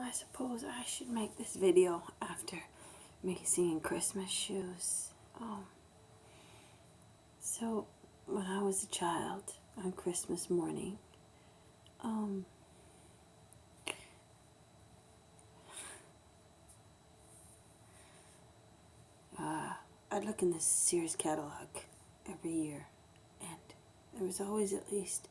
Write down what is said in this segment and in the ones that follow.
I suppose I should make this video after me singing Christmas shoes. So when I was a child on Christmas morning, um, I'd look in the Sears catalog every year, and there was always at least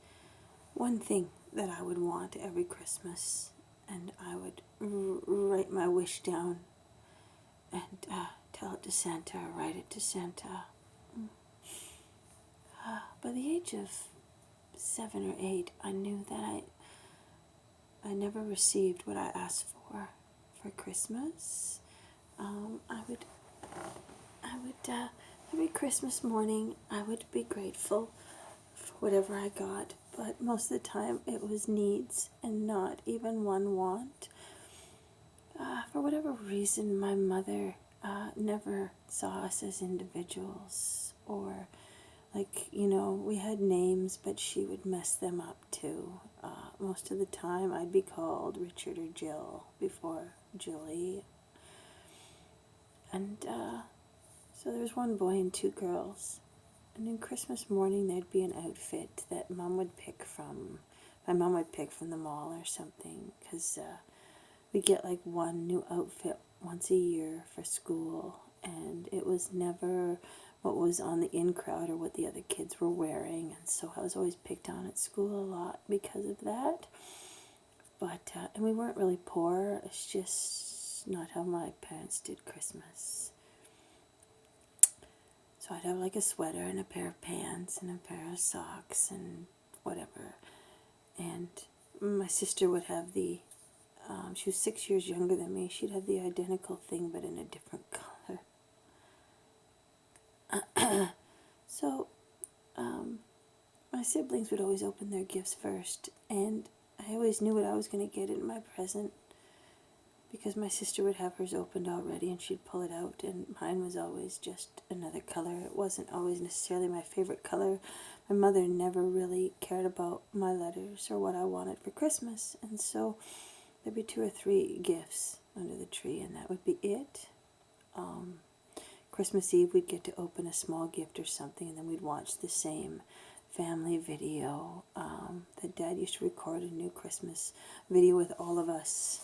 one thing that I would want every Christmas, and I would write my wish down and tell it to Santa, or write it to Santa. By the age of 7 or 8, I knew that I never received what I asked for Christmas. I would every Christmas morning I would be grateful for whatever I got, but most of the time it was needs and not even one want. For whatever reason, my mother never saw us as individuals, or we had names, but she would mess them up too. Most of the time I'd be called Richard or Jill before Julie. And so there was one boy and 2 girls. And then Christmas morning there'd be an outfit that Mom would pick from. My mom would pick from the mall or something, because we'd get like one new outfit once a year for school, and it was never what was on the in crowd or what the other kids were wearing, and so I was always picked on at school a lot because of that. But and we weren't really poor. It's just not how my parents did Christmas. So I'd have like a sweater and a pair of pants and a pair of socks and whatever. And my sister would have she was 6 years younger than me. She'd have the identical thing but in a different color. So my siblings would always open their gifts first, and I always knew what I was going to get in my present, because my sister would have hers opened already and she'd pull it out, and mine was always just another color. It wasn't always necessarily my favorite color. My mother never really cared about my letters or what I wanted for Christmas, and so there'd be 2 or 3 gifts under the tree, and that would be it. Christmas Eve we'd get to open a small gift or something, and then we'd watch the same family video. That Dad used to record a new Christmas video with all of us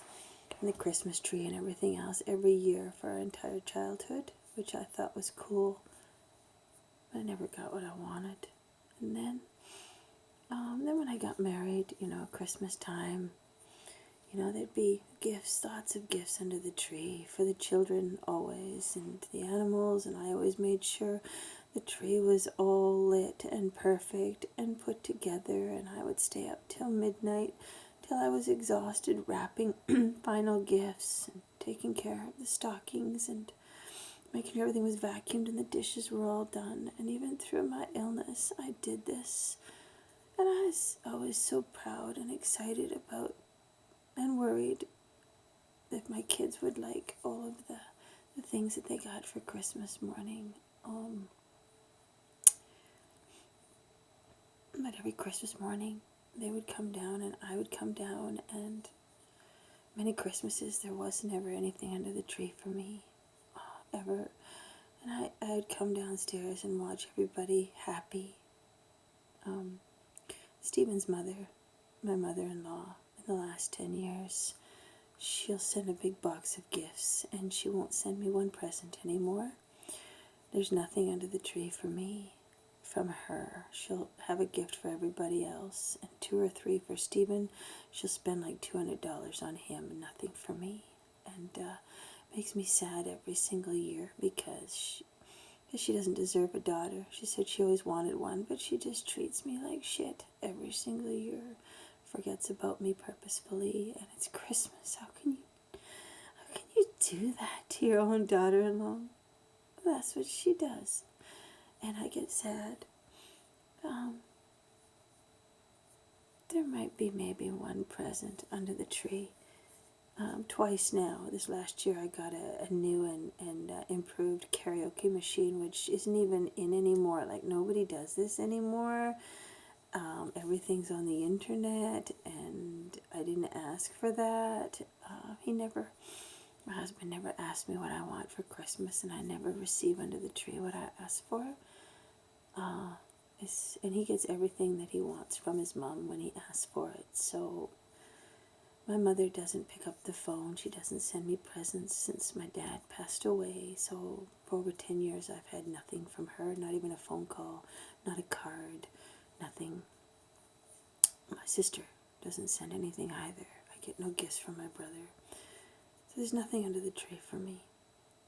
and the Christmas tree and everything else every year for our entire childhood, which I thought was cool. But I never got what I wanted. And then when I got married, Christmas time, there'd be gifts, lots of gifts under the tree for the children always, and the animals, and I always made sure the tree was all lit and perfect and put together, and I would stay up till midnight till I was exhausted wrapping final gifts and taking care of the stockings and making sure everything was vacuumed and the dishes were all done. And even through my illness I did this, and I was always so proud and excited about and worried if my kids would like all of the things that they got for Christmas morning. But every Christmas morning they would come down and I would come down, and many Christmases there was never anything under the tree for me, ever. And I would come downstairs and watch everybody happy. Stephen's mother, my mother-in-law, in the last 10 years, she'll send a big box of gifts, and she won't send me one present anymore. There's nothing under the tree for me from her. She'll have a gift for everybody else, and 2 or 3 for Stephen. She'll spend like $200 on him, and nothing for me. And makes me sad every single year, because she doesn't deserve a daughter. She said she always wanted one, but she just treats me like shit every single year. Forgets about me purposefully, and it's Christmas. How can you do that to your own daughter-in-law? That's what she does. And I get sad. There might be maybe one present under the tree. Twice now. This last year I got a new and improved karaoke machine, which isn't even in anymore. Like, nobody does this anymore. Everything's on the internet, and I I didn't ask for that. My husband never asked me what I want for Christmas, and I never receive under the tree what I ask for. And he gets everything that he wants from his mom when he asks for it. So my mother doesn't pick up the phone. She doesn't send me presents since my dad passed away. So for over 10 years, I've had nothing from her, not even a phone call, not a card, nothing. My sister doesn't send anything either. I get no gifts from my brother. So there's nothing under the tree for me.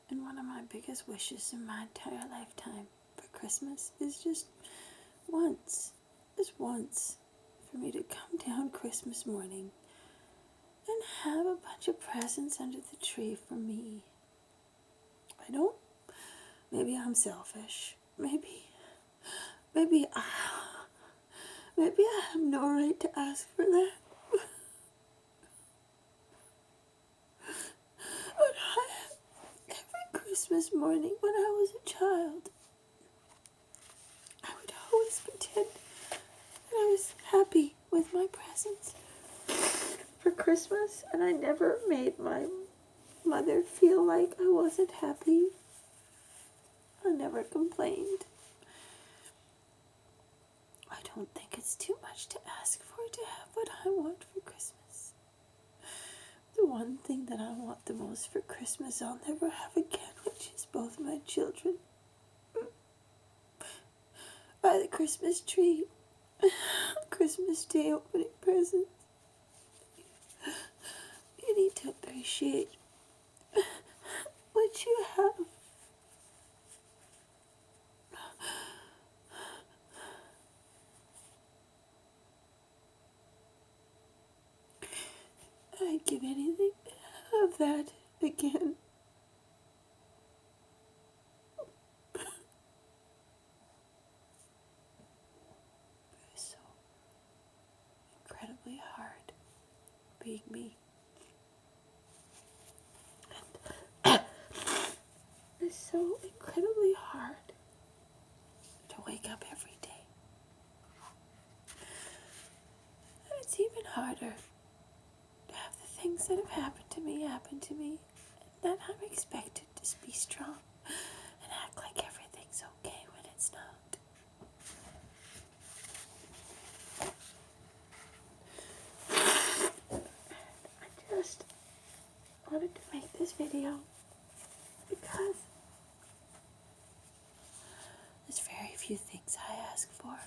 And one of my biggest wishes in my entire lifetime for Christmas is just once, for me to come down Christmas morning and have a bunch of presents under the tree for me. Maybe I'm selfish. Maybe I have no right to ask for that. But every Christmas morning when I was a child, I would always pretend that I was happy with my presents for Christmas, and I never made my mother feel like I wasn't happy. I never complained. I don't think it's too much to ask for to have what I want for Christmas. The one thing that I want the most for Christmas I'll never have again, which is both my children. By the Christmas tree, Christmas Day opening presents. You need to appreciate what you have. I'd give anything to have that again. It's so incredibly hard being me. It's so incredibly hard to wake up every day. And it's even harder to have the things that have happened to me happen to me, and that I'm expected to be strong and act like everything's okay when it's not. I just wanted to make this video because there's very few things I ask for.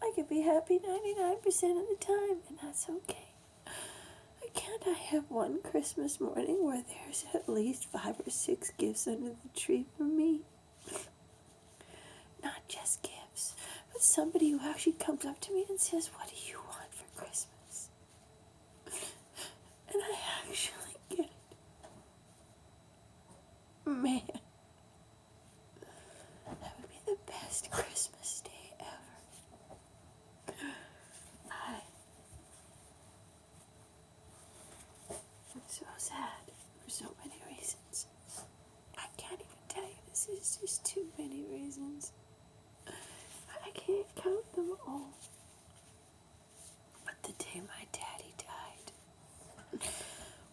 I can be happy 99% of the time, and that's okay. Why can't I have one Christmas morning where there's at least 5 or 6 gifts under the tree for me? Not just gifts, but somebody who actually comes up to me and says, "What do you want for Christmas?" And I actually get it. Man, that would be the best Christmas day ever. I'm so sad for so many reasons. I can't even tell you, this is just too many reasons. I can't count them all. But the day my daddy died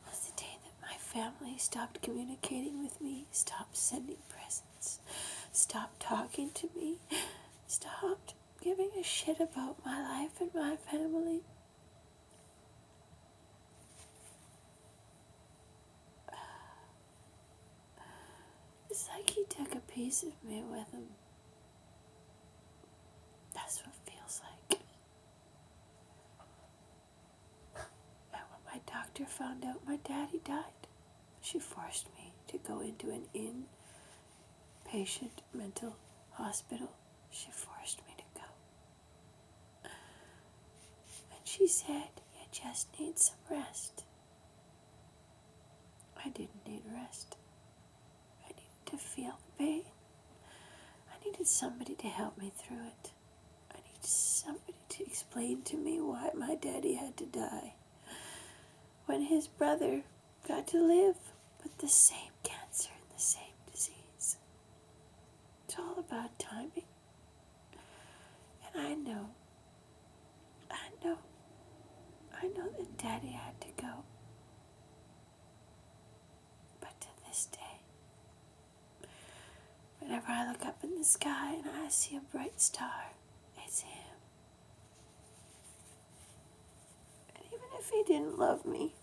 was the day that my family stopped communicating with me, stopped sending presents, stopped talking to me, stopped giving a shit about my life and my family. It's like he took a piece of me with him. That's what it feels like. And when my doctor found out my daddy died, she forced me to go into an inpatient mental hospital. She forced me to go. And she said, "You just need some rest." I didn't need rest. I needed to feel the pain. I needed somebody to help me through it. I needed somebody to explain to me why my daddy had to die when his brother got to live with the same cancer and the same disease. It's all about timing. And I know I know that Daddy had to go. But to this day, whenever I look up in the sky and I see a bright star, it's him. And even if he didn't love me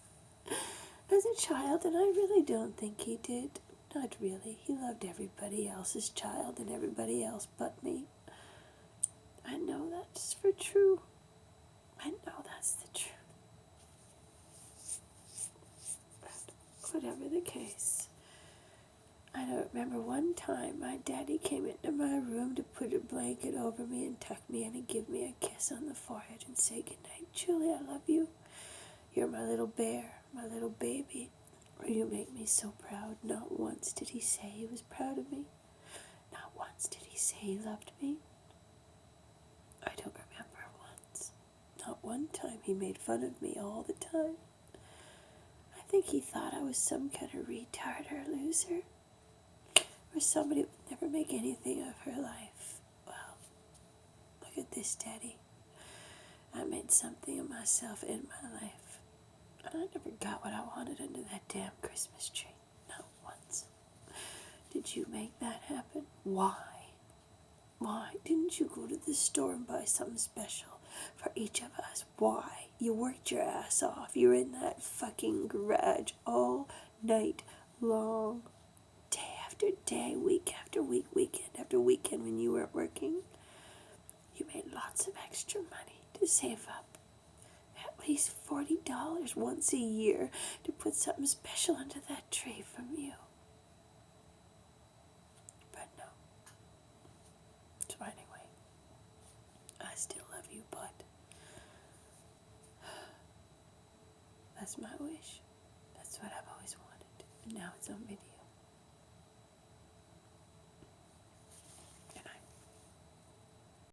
as a child, and I really don't think he did, not really. He loved everybody else's child and everybody else but me. I know that's for true. I know that's the truth. But whatever the case, I don't remember one time my daddy came into my room to put a blanket over me and tuck me in and give me a kiss on the forehead and say, "Good night, Julie, I love you. You're my little bear, my little baby. You make me so proud." Not once did he say he was proud of me. Not once did he say he loved me. I don't remember once. Not one time. He made fun of me all the time. I think he thought I was some kind of retard or loser, or somebody who would never make anything of her life. Well, look at this, Daddy. I made something of myself in my life, and I never got what I wanted under that damn Christmas tree. Not once. Did you make that happen? Why? Why didn't you go to the store and buy something special for each of us? Why? You worked your ass off. You were in that fucking garage all night long, day after day, week after week, weekend after weekend when you weren't working. You made lots of extra money to save up at least $40 once a year to put something special under that tree from you. But no. So anyway, I still love you, bud. That's my wish. That's what I've always wanted. And now it's on video.